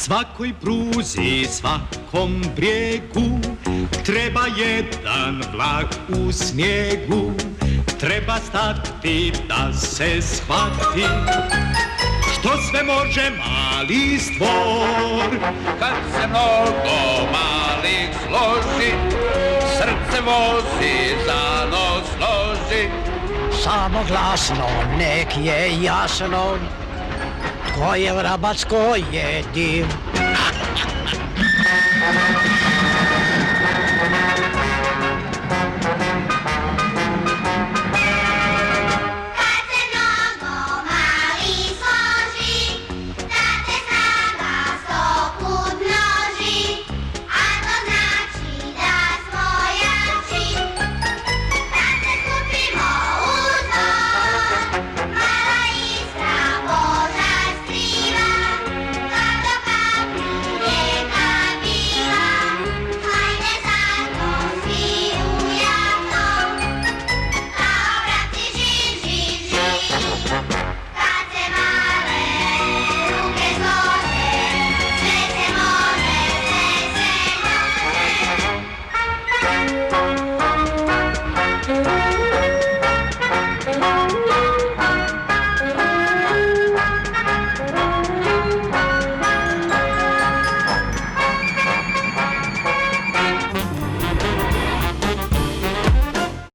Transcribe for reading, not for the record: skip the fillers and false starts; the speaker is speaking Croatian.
Svakoj pruzi, svakom brijegu treba jedan vlak u snijegu. Treba stati da se shvati što sve može mali stvor. Kad se mnogo malih složi, srce vozi, zanos složi. Samo glasno nek je jasno, tko je vrabac, tko je div.